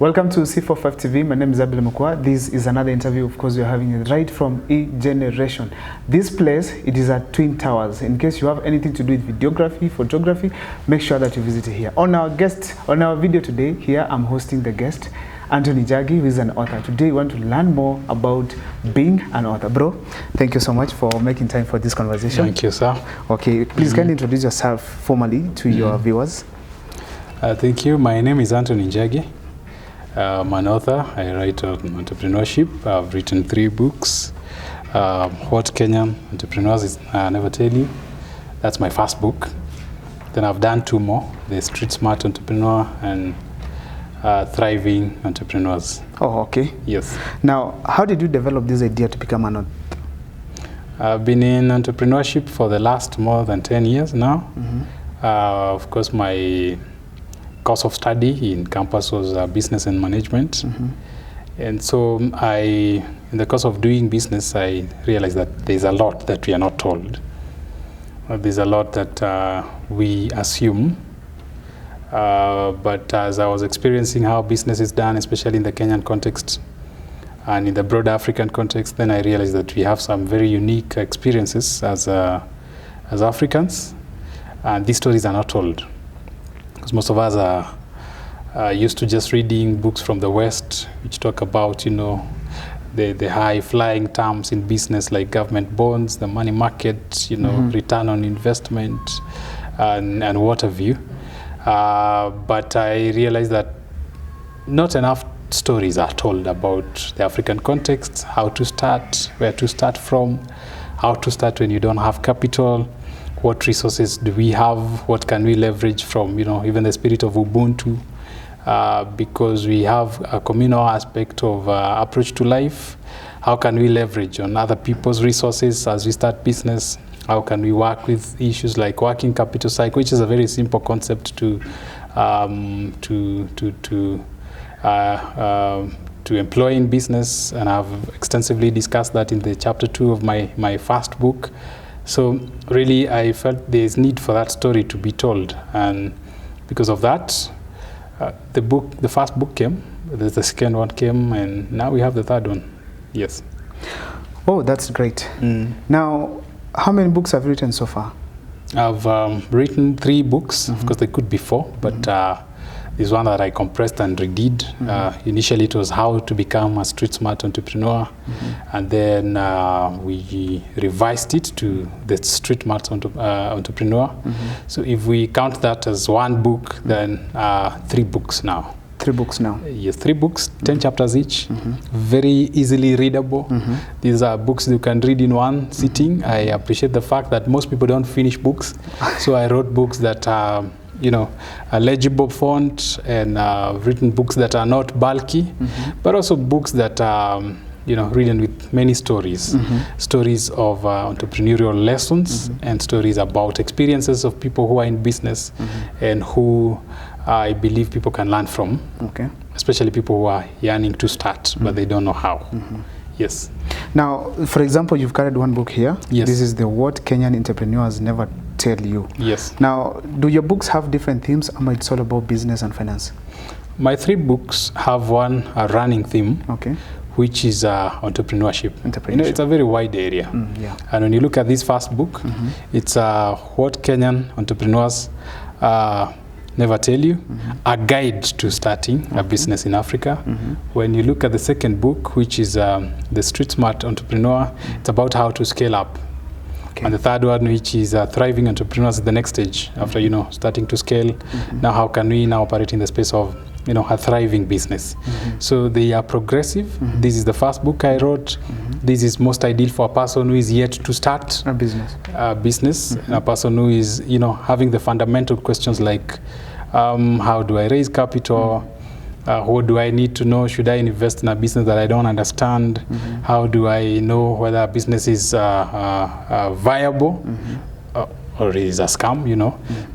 Welcome to C45 TV. My name is Abdul Mukwa. This is another interview, of course, we are having it right from E-Generation. This place, it is at Twin Towers. In case you have anything to do with videography, photography, make sure that you visit here. On our video today, here I'm hosting the guest, Antony Njagi, who is an author. Today we want to learn more about being an author. Bro, thank you so much for making time for this conversation. Thank you, sir. Okay, please can you introduce yourself formally to your viewers? Thank you. My name is Antony Njagi. I'm an author. I write on entrepreneurship. I've written 3 books. What Kenyan Entrepreneurs Never Tell You. That's my first book. Then I've done 2 more. The Street Smart Entrepreneur and Thriving Entrepreneurs. Oh, okay. Yes. Now, how did you develop this idea to become an author? I've been in entrepreneurship for the last more than 10 years now. Of course, my course of study in campus was business and management. And so in the course of doing business, I realized that there's a lot that we are not told. There's a lot that we assume. But as I was experiencing how business is done, especially in the Kenyan context and in the broader African context, then I realized that we have some very unique experiences as Africans, and these stories are not told. Because most of us are used to just reading books from the West, which talk about, the high-flying terms in business like government bonds, the money market, return on investment, and what have you. But I realized that not enough stories are told about the African context, how to start, where to start from, how to start when you don't have capital, what resources do we have, what can we leverage from, even the spirit of Ubuntu, because we have a communal aspect of approach to life. How can we leverage on other people's resources as we start business? How can we work with issues like working capital cycle, which is a very simple concept to employ in business, and I've extensively discussed that in the chapter 2 of my first book. So really, I felt there's need for that story to be told, and because of that, the first book came, the second one came, and now we have the third one. Yes. Oh, that's great. Now, how many books have you written so far? I've written 3 books. Of course, there could be 4, but this one that I compressed and redid. Initially, it was how to become a street smart entrepreneur, and then we revised it to the street smart entrepreneur. So if we count that as 1 book, then 3 books now. 3 books now? Yes, 3 books, 10 chapters each, very easily readable. These are books you can read in one sitting. I appreciate the fact that most people don't finish books, so I wrote books that are, a legible font, and written books that are not bulky, but also books that are, written with many stories, stories of entrepreneurial lessons, and stories about experiences of people who are in business and who I believe people can learn from, especially people who are yearning to start, but they don't know how. Yes. Now, for example, you've carried 1 book here. Yes. This is the What Kenyan Entrepreneurs Never Tell You. Yes. Now, do your books have different themes, or it's all about business and finance? My 3 books have a running theme, which is entrepreneurship. It's a very wide area. And when you look at this first book, it's What Kenyan Entrepreneurs Never Tell You, a guide to starting a business in Africa. When you look at the second book, which is The Street Smart Entrepreneur, it's about how to scale up. And the third one, which is Thriving Entrepreneurs, is the next stage after, starting to scale. Now, how can we now operate in the space of, a thriving business? So they are progressive. This is the first book I wrote. This is most ideal for a person who is yet to start a business. And a person who is, having the fundamental questions like, how do I raise capital? What do I need to know? Should I invest in a business that I don't understand? How do I know whether a business is viable or is a scam?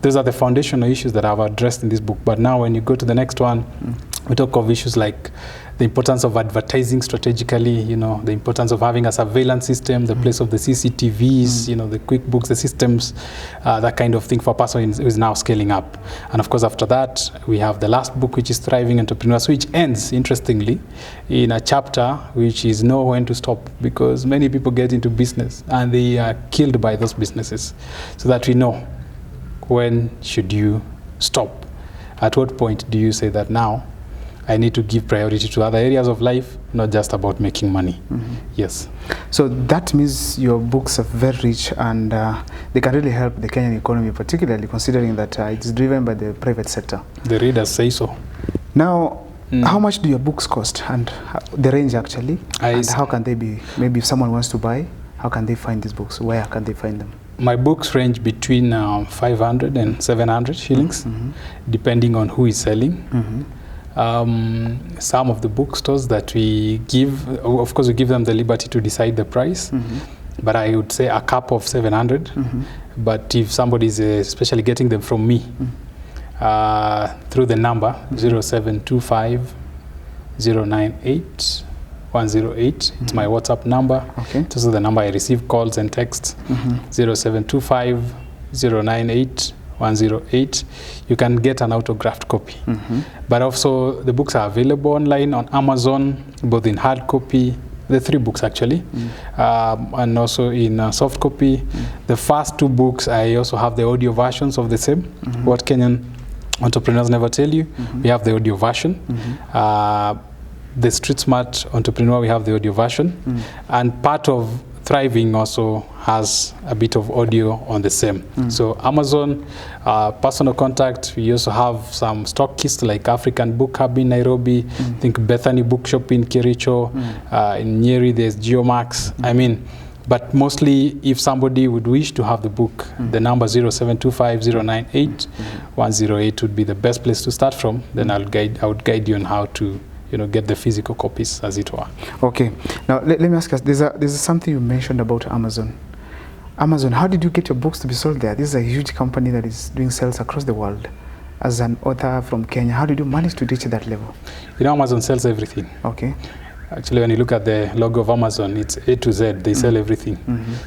Those are the foundational issues that I've addressed in this book. But now when you go to the next one, We talk of issues like the importance of advertising strategically, the importance of having a surveillance system, the place of the CCTVs, the QuickBooks, the systems, that kind of thing for a person who is now scaling up. And of course, after that, we have the last book, which is Thriving Entrepreneurs, which ends, interestingly, in a chapter which is know when to stop, because many people get into business and they are killed by those businesses. So that we know when should you stop. At what point do you say that now I need to give priority to other areas of life, not just about making money. Yes. So that means your books are very rich, and they can really help the Kenyan economy, particularly considering that it's driven by the private sector. The readers say so. Now, how much do your books cost, and the range actually? And how can they be, maybe if someone wants to buy, how can they find these books? Where can they find them? My books range between 500 and 700 shillings, depending on who is selling. Some of the bookstores that we give, of course we give them the liberty to decide the price, but I would say a cap of 700. But if somebody is especially getting them from me through the number 0725 098 108, it's my WhatsApp number. This is the number I receive calls and texts. 0725 098 108. You can get an autographed copy. But also the books are available online on Amazon, both in hard copy, the 3 books actually, and also in soft copy. The first 2 books, I also have the audio versions of the same. What Kenyan Entrepreneurs Never Tell You, we have the audio version. The Street Smart Entrepreneur, we have the audio version. And part of Thriving also has a bit of audio on the same. So Amazon, personal contact, we also have some stockists like African Book Hub in Nairobi, I think Bethany Bookshop in Kericho, in Nyeri there's Geomax. I mean, but mostly if somebody would wish to have the book, the number 0725 098 108 would be the best place to start from. Then I would guide you on how to get the physical copies, as it were. Okay. Now, let me ask us, there's something you mentioned about Amazon. Amazon, how did you get your books to be sold there? This is a huge company that is doing sales across the world. As an author from Kenya, how did you manage to reach that level? Amazon sells everything. Okay. Actually, when you look at the logo of Amazon, it's A to Z. They sell everything.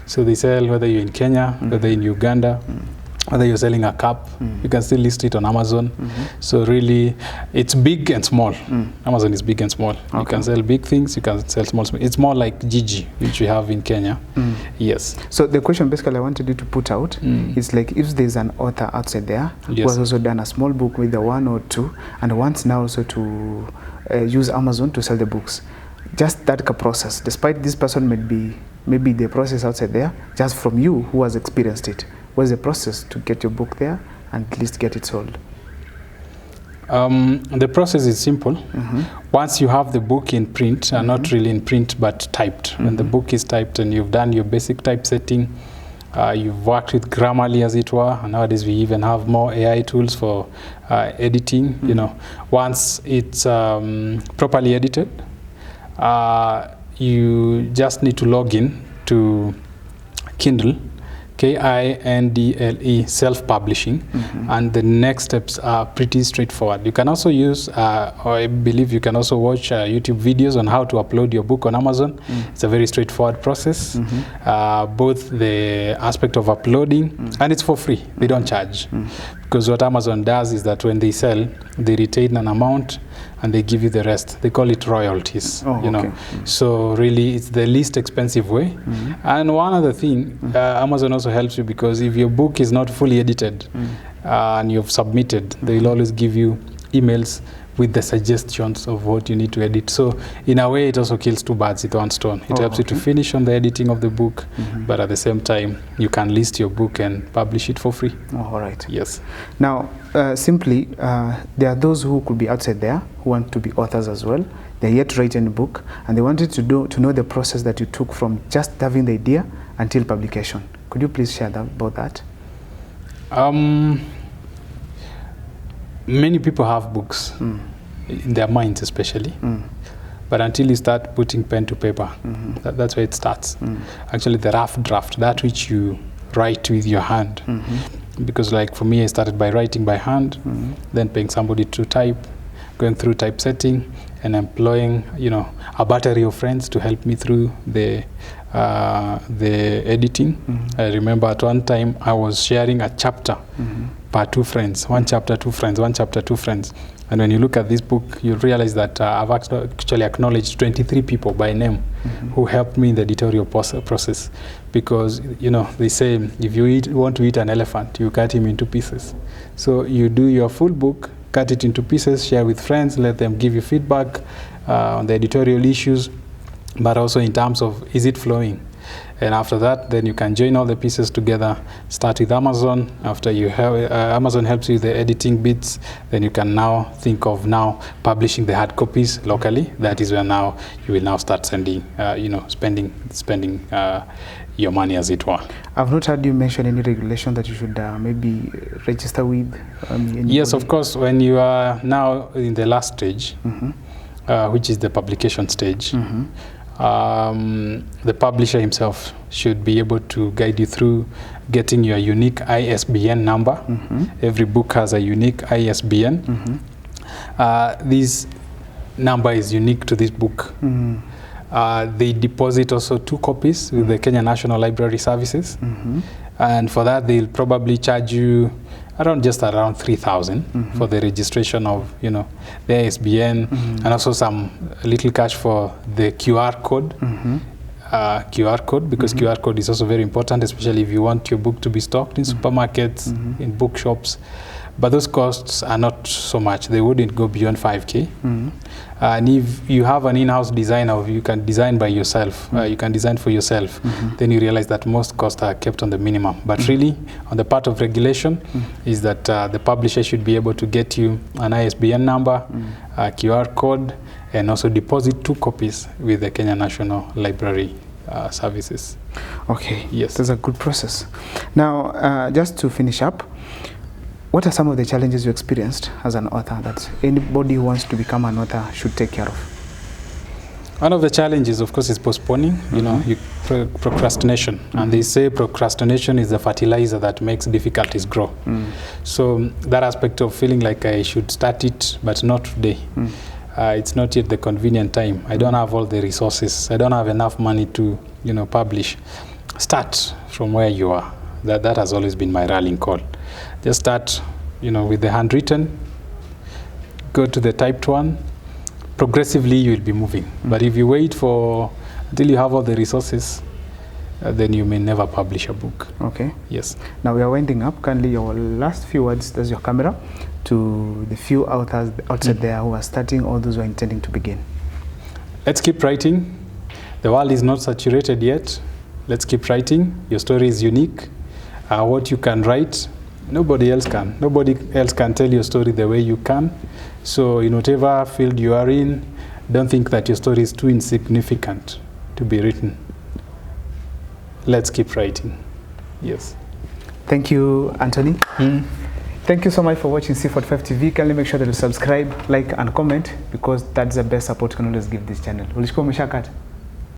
So they sell whether you're in Kenya, whether in Uganda, whether you're selling a cup, you can still list it on Amazon. So really, it's big and small. Amazon is big and small. You can sell big things, you can sell small. It's more like Gigi, which we have in Kenya. Yes. So the question basically I wanted you to put out is like, if there's an author outside there who has also done a small book with the 1 or 2 and wants now also to use Amazon to sell the books, just that process, despite this person maybe the process outside there, just from you who has experienced it, what's the process to get your book there and at least get it sold? The process is simple. Once you have the book in print, not really in print but typed, when the book is typed and you've done your basic typesetting, you've worked with Grammarly, as it were, and nowadays we even have more AI tools for editing. Once it's properly edited, you just need to log in to Kindle, Kindle, self-publishing, and the next steps are pretty straightforward. You can also use, or I believe you can also watch YouTube videos on how to upload your book on Amazon. It's a very straightforward process, both the aspect of uploading, and it's for free. They don't charge. Because what Amazon does is that when they sell, they retain an amount and they give you the rest. They call it royalties. So really it's the least expensive way. And one other thing, Amazon also helps you because if your book is not fully edited and you've submitted, they'll always give you emails with the suggestions of what you need to edit. So in a way, it also kills 2 birds with 1 stone. It helps you to finish on the editing of the book, but at the same time, you can list your book and publish it for free. All right. Yes. Now, simply, there are those who could be outside there who want to be authors as well. They're yet to write any book, and they wanted to know the process that you took from just having the idea until publication. Could you please share about that? Many people have books in their minds especially, but until you start putting pen to paper, that's where it starts. Actually, the rough draft, that which you write with your hand. Because like for me, I started by writing by hand, then paying somebody to type. going through typesetting and employing, a battery of friends to help me through the editing. I remember at one time I was sharing a chapter per 2 friends, one chapter, 2 friends, one chapter, 2 friends. And when you look at this book, you realize that I've actually acknowledged 23 people by name who helped me in the editorial process. Because, they say if you want to eat an elephant, you cut him into pieces. So you do your full book, cut it into pieces, share with friends, let them give you feedback on the editorial issues, but also in terms of, is it flowing? And after that, then you can join all the pieces together, start with Amazon. After you have, Amazon helps you with the editing bits, then you can now think of publishing the hard copies locally. That is where now you will now start sending, spending your money, as it were. I've not heard you mention any regulation that you should maybe register with. Yes, of course. When you are now in the last stage, which is the publication stage, the publisher himself should be able to guide you through getting your unique ISBN number. Every book has a unique ISBN. This number is unique to this book. They deposit also 2 copies with the Kenya National Library Services. And for that, they'll probably charge you around 3,000 for the registration of, the ISBN, and also some little cash for the QR code. QR code, because QR code is also very important, especially if you want your book to be stocked in supermarkets, in bookshops. But those costs are not so much. They wouldn't go beyond 5K. And if you have an in-house designer, or you can design by yourself, you can design for yourself, then you realize that most costs are kept on the minimum. But really, on the part of regulation, is that the publisher should be able to get you an ISBN number, a QR code, and also deposit 2 copies with the Kenya National Library Services. Okay, yes, that's a good process. Now, just to finish up, what are some of the challenges you experienced as an author that anybody who wants to become an author should take care of? One of the challenges, of course, is postponing, procrastination. And they say procrastination is the fertilizer that makes difficulties grow. So that aspect of feeling like I should start it, but not today. It's not yet the convenient time. I don't have all the resources. I don't have enough money to, publish. Start from where you are. That has always been my rallying call. Just start, with the handwritten, go to the typed one. Progressively, you will be moving. But if you wait until you have all the resources, then you may never publish a book. Okay. Yes. Now we are winding up. Kindly, your last few words, there's your camera, to the few authors outside there who are starting, or those who are intending to begin. Let's keep writing. The world is not saturated yet. Let's keep writing. Your story is unique. What you can write, nobody else can. Nobody else can tell your story the way you can. So in whatever field you are in, don't think that your story is too insignificant to be written. Let's keep writing. Yes. Thank you, Antony. Thank you so much for watching C45 TV. Kindly make sure that you subscribe, like, and comment, because that's the best support you can always give this channel. Ulishukua umeshakata?